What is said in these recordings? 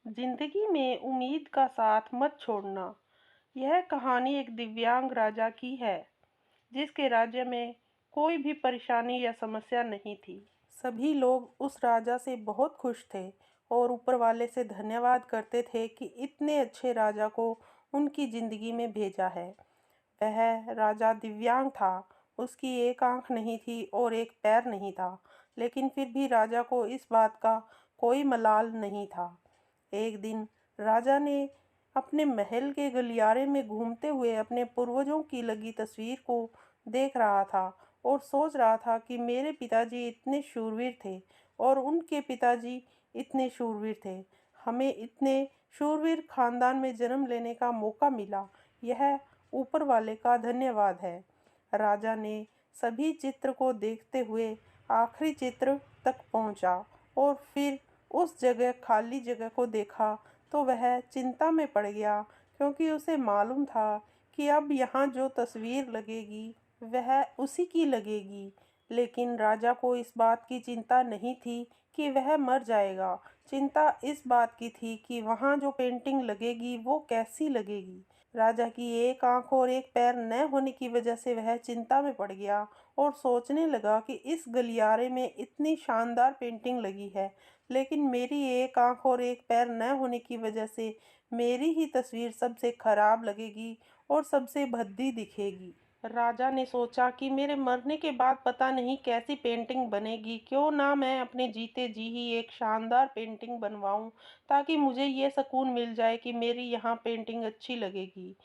जिंदगी में उम्मीद का साथ मत छोड़ना। यह कहानी एक दिव्यांग राजा की है जिसके राज्य में कोई भी परेशानी या समस्या नहीं थी। सभी लोग उस राजा से बहुत खुश थे और ऊपर वाले से धन्यवाद करते थे कि इतने अच्छे राजा को उनकी जिंदगी में भेजा है। वह राजा दिव्यांग था। उसकी एक आंख नहीं थी और एक पैर नहीं था, लेकिन फिर भी राजा को इस बात का कोई मलाल नहीं था। एक दिन राजा ने अपने महल के गलियारे में घूमते हुए अपने पूर्वजों की लगी तस्वीर को देख रहा था और सोच रहा था कि मेरे पिताजी इतने शूरवीर थे और उनके पिताजी इतने शूरवीर थे। हमें इतने शूरवीर खानदान में जन्म लेने का मौका मिला। यह ऊपर वाले का धन्यवाद है। राजा ने सभी चित्र को देखते हुए आखिरी चित्र तक पहुंचा और फिर उस जगह खाली जगह को देखा तो वह चिंता में पड़ गया, क्योंकि उसे मालूम था कि अब यहाँ जो तस्वीर लगेगी वह उसी की लगेगी। लेकिन राजा को इस बात की चिंता नहीं थी कि वह मर जाएगा। चिंता इस बात की थी कि वहाँ जो पेंटिंग लगेगी वो कैसी लगेगी। राजा की एक आंख और एक पैर न होने की वजह से वह चिंता में पड़ गया और सोचने लगा कि इस गलियारे में इतनी शानदार पेंटिंग लगी है, लेकिन मेरी एक आंख और एक पैर न होने की वजह से मेरी ही तस्वीर सबसे खराब लगेगी और सबसे भद्दी दिखेगी। राजा ने सोचा कि मेरे मरने के बाद पता नहीं कैसी पेंटिंग बनेगी, क्यों ना मैं अपने जीते जी ही एक शानदार पेंटिंग बनवाऊं, ताकि मुझे ये सुकून मिल जाए कि मेरी यहाँ पेंटिंग अच्छी लगेगी।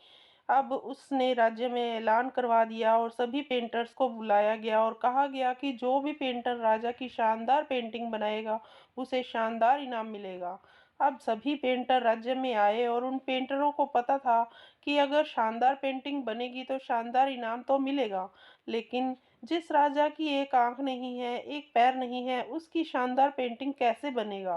अब उसने राज्य में ऐलान करवा दिया और सभी पेंटर्स को बुलाया गया और कहा गया कि जो भी पेंटर राजा की शानदार पेंटिंग बनाएगा उसे शानदार इनाम मिलेगा। अब सभी पेंटर राज्य में आए और उन पेंटरों को पता था कि अगर शानदार पेंटिंग बनेगी तो शानदार इनाम तो मिलेगा, लेकिन जिस राजा की एक आंख नहीं है, एक पैर नहीं है, उसकी शानदार पेंटिंग कैसे बनेगा।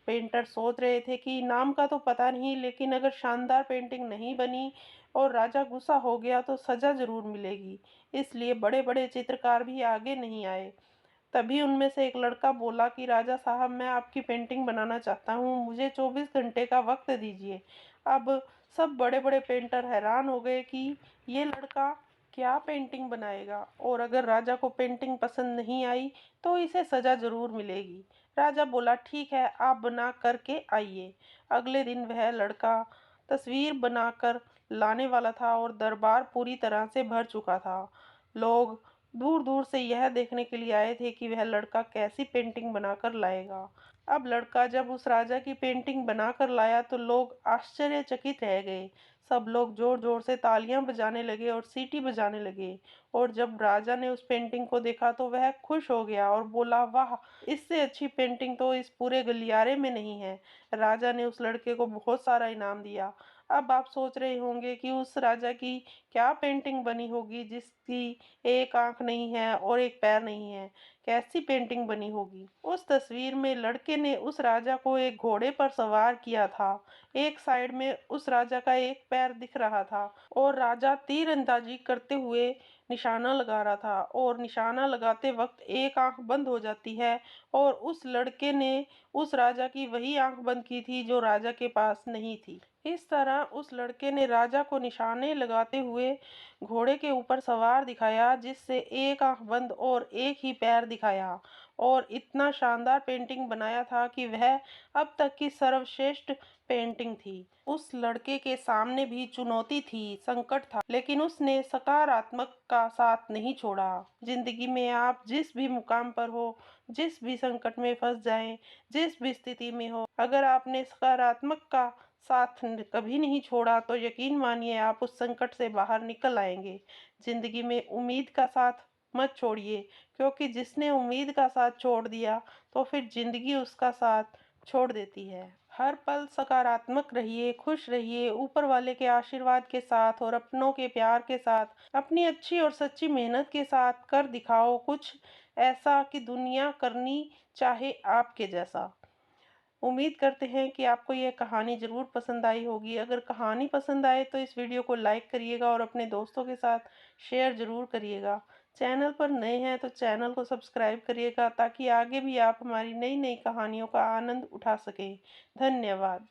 पेंटर सोच रहे थे कि इनाम का तो पता नहीं, लेकिन अगर शानदार पेंटिंग नहीं बनी और राजा गुस्सा हो गया तो सजा जरूर मिलेगी। इसलिए बड़े बड़े चित्रकार भी आगे नहीं आए। तभी उनमें से एक लड़का बोला कि राजा साहब, मैं आपकी पेंटिंग बनाना चाहता हूँ, मुझे 24 घंटे का वक्त दीजिए। अब सब बड़े बड़े पेंटर हैरान हो गए कि ये लड़का क्या पेंटिंग बनाएगा, और अगर राजा को पेंटिंग पसंद नहीं आई तो इसे सजा जरूर मिलेगी। राजा बोला, ठीक है, आप बना करके आइए। अगले दिन वह लड़का तस्वीर बनाकर लाने वाला था और दरबार पूरी तरह से भर चुका था। लोग दूर दूर से यह देखने के लिए आए थे कि वह लड़का कैसी पेंटिंग बनाकर लाएगा। अब लड़का जब उस राजा की पेंटिंग बनाकर लाया तो लोग आश्चर्यचकित रह गए। सब लोग जोर जोर से तालियां बजाने लगे और सीटी बजाने लगे। और जब राजा ने उस पेंटिंग को देखा तो वह खुश हो गया और बोला, वाह, इससे अच्छी पेंटिंग तो इस पूरे गलियारे में नहीं है। राजा ने उस लड़के को बहुत सारा इनाम दिया। अब आप सोच रहे होंगे कि उस राजा की क्या पेंटिंग बनी होगी जिसकी एक आंख नहीं है और एक पैर नहीं है। कैसी पेंटिंग बनी होगी। उस तस्वीर में लड़के ने उस राजा को एक घोड़े पर सवार किया था। एक साइड में उस राजा का एक पैर दिख रहा था और राजा तीरंदाजी करते हुए निशाना लगा रहा था, और निशाना लगाते वक्त एक आंख बंद हो जाती है और उस लड़के ने उस राजा की वही आंख बंद की थी जो राजा के पास नहीं थी। इस तरह उस लड़के ने राजा को निशाने लगाते हुए घोड़े के ऊपर सवार दिखाया, जिससे एक आंख बंद और एक ही पैर दिखाया, और इतना शानदार पेंटिंग बनाया था कि वह अब तक की सर्वश्रेष्ठ पेंटिंग थी। उस लड़के के सामने भी चुनौती थी, संकट था, लेकिन उसने सकारात्मक का साथ नहीं छोड़ा। जिंदगी में आप जिस भी मुकाम पर हो, जिस भी संकट में फंस जाएं, जिस भी स्थिति में हो, अगर आपने सकारात्मक का साथ कभी नहीं छोड़ा तो यकीन मानिए आप उस संकट से बाहर निकल आएंगे। जिंदगी में उम्मीद का साथ मत छोड़िए, क्योंकि जिसने उम्मीद का साथ छोड़ दिया तो फिर जिंदगी उसका साथ छोड़ देती है। हर पल सकारात्मक रहिए, खुश रहिए, ऊपर वाले के आशीर्वाद के साथ और अपनों के प्यार के साथ, अपनी अच्छी और सच्ची मेहनत के साथ कर दिखाओ कुछ ऐसा कि दुनिया करनी चाहे आपके जैसा। उम्मीद करते हैं कि आपको यह कहानी ज़रूर पसंद आई होगी। अगर कहानी पसंद आए तो इस वीडियो को लाइक करिएगा और अपने दोस्तों के साथ शेयर ज़रूर करिएगा। चैनल पर नए हैं तो चैनल को सब्सक्राइब करिएगा ताकि आगे भी आप हमारी नई नई कहानियों का आनंद उठा सकें। धन्यवाद।